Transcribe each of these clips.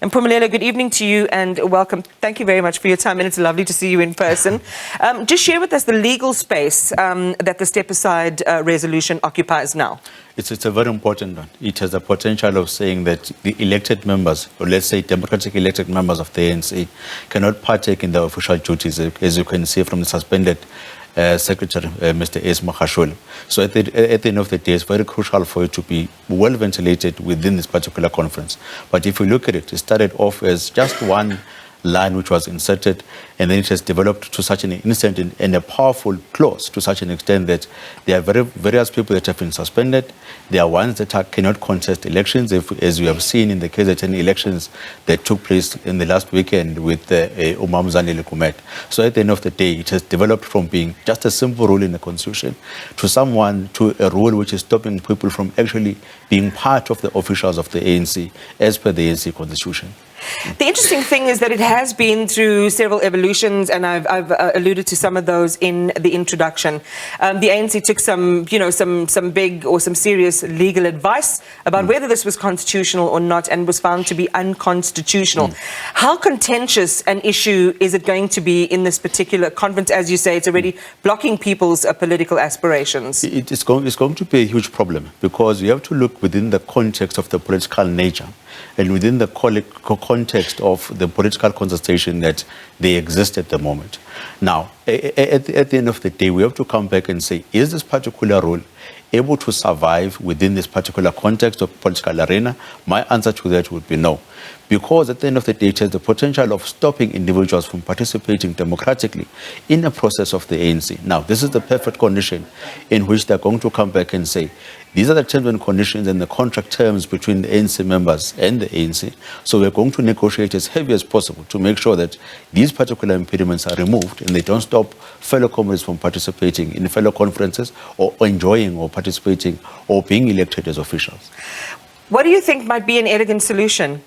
Mpumelelo, good evening to you and welcome. Thank you very much for your time, and it's lovely to see you in person. Just share with us the legal space that the step-aside resolution occupies now. It's a very important one. It has the potential of saying that the elected members, or let's say democratic elected members of the ANC, cannot partake in their official duties, as you can see from the suspended Secretary, Mr. Ace Magashule. So at the end of the day, it's very crucial for it to be well ventilated within this particular conference. But if you look at it, it started off as just one line which was inserted, and then it has developed to such an instant and a powerful clause to such an extent that there are various people that have been suspended. There are ones that cannot contest elections, as we have seen in the case of any elections that took place in the last weekend with Umamzane Lekumet. So at the end of the day, it has developed from being just a simple rule in the constitution to a rule which is stopping people from actually being part of the officials of the ANC as per the ANC constitution. The interesting thing is that it has been through several evolutions, and I've alluded to some of those in the introduction. The ANC took some big or some serious legal advice about whether this was constitutional or not, and was found to be unconstitutional. How contentious an issue is it going to be in this particular conference? As you say, it's already blocking people's political aspirations. It's going to be a huge problem, because you have to look within the context of the political nature and within the context of the political contestation that they exist at the moment. Now, at the end of the day, we have to come back and say, is this particular rule able to survive within this particular context of political arena? My answer to that would be no. Because at the end of the day, it has the potential of stopping individuals from participating democratically in the process of the ANC. Now, this is the perfect condition in which they're going to come back and say, these are the terms and conditions and the contract terms between the ANC members and the ANC. So we're going to negotiate as heavy as possible to make sure that these particular impediments are removed and they don't stop fellow comrades from participating in fellow conferences or enjoying or participating or being elected as officials. What do you think might be an elegant solution?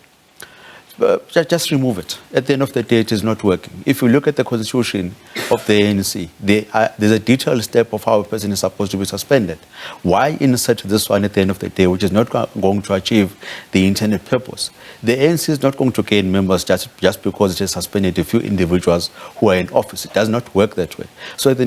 Just remove it. At the end of the day, it is not working. If you look at the constitution of the ANC, there's a detailed step of how a person is supposed to be suspended. Why insert this one at the end of the day, which is not going to achieve the intended purpose? The ANC is not going to gain members just because it has suspended a few individuals who are in office. It does not work that way. So at the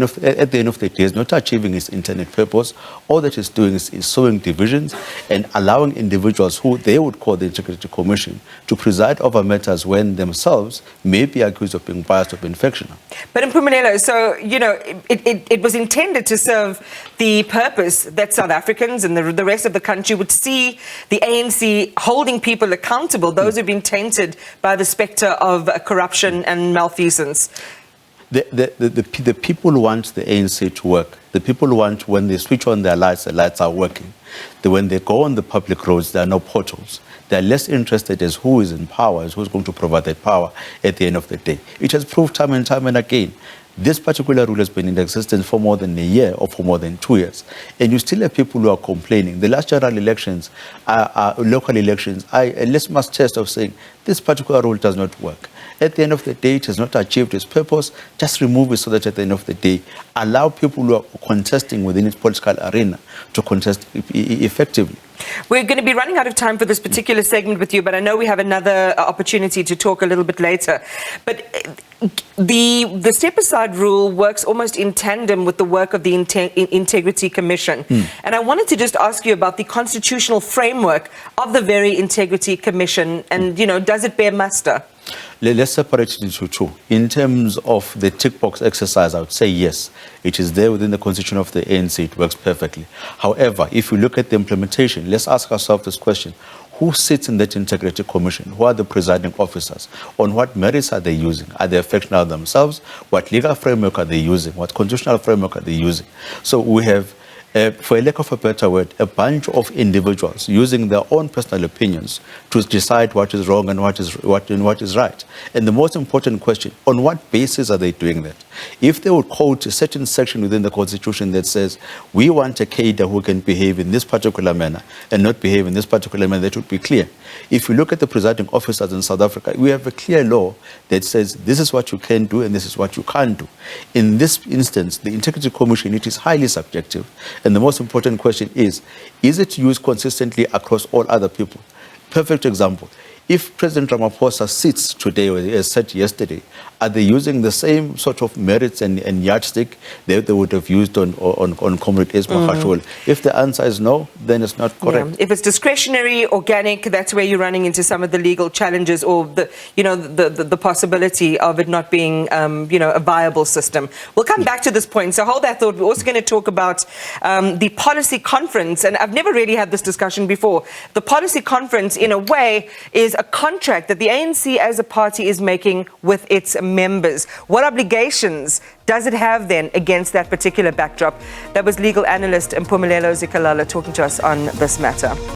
end of the day, it's not achieving its intended purpose. All that it's doing is sowing divisions and allowing individuals who they would call the Integrity Commission to preside over matters when themselves may be accused of being biased or being factional. But in Mpumelelo, so, you know, it was intended to serve the purpose that South Africans and the rest of the country would see the ANC holding people accountable, those who've been tainted by the spectre of corruption and malfeasance. The people want the ANC to work. The people want, when they switch on their lights, the lights are working. When they go on the public roads, there are no potholes. They're less interested as who is in power, as who's going to provide that power at the end of the day. It has proved time and again. This particular rule has been in existence for more than a year or for more than 2 years. And you still have people who are complaining. The last general elections, local elections, a litmus test of saying this particular rule does not work. At the end of the day, it has not achieved its purpose. Just remove it so that at the end of the day, allow people who are contesting within its political arena to contest effectively. We're going to be running out of time for this particular segment with you, but I know we have another opportunity to talk a little bit later. But the step-aside rule works almost in tandem with the work of the Integrity Commission. And I wanted to just ask you about the constitutional framework of the very Integrity Commission and, you know, does it bear muster? Let's separate it into two. In terms of the tick box exercise, I would say yes, it is there within the constitution of the ANC, it works perfectly. However, if you look at the implementation, let's ask ourselves this question. Who sits in that Integrity Commission? Who are the presiding officers? On what merits are they using? Are they factional themselves? What legal framework are they using? What constitutional framework are they using? So we have, for a lack of a better word, a bunch of individuals using their own personal opinions to decide what is wrong and what is right. And the most important question, on what basis are they doing that? If they would quote a certain section within the Constitution that says, we want a cadre who can behave in this particular manner and not behave in this particular manner, that would be clear. If you look at the presiding officers in South Africa, we have a clear law that says this is what you can do and this is what you can't do. In this instance, the Integrity Commission, it is highly subjective. And the most important question is it used consistently across all other people? Perfect example. If President Ramaphosa sits today, or as said yesterday, are they using the same sort of merits and yardstick that they would have used on Comrade Ace Magashule? If the answer is no, then it's not correct. Yeah. If it's discretionary, organic, that's where you're running into some of the legal challenges, or the possibility of it not being a viable system. We'll come back to this point. So hold that thought. We're also going to talk about the policy conference, and I've never really had this discussion before. The policy conference, in a way, is a contract that the ANC as a party is making with its members. What obligations does it have then against that particular backdrop? That was legal analyst Mpumelelo Zikalala talking to us on this matter.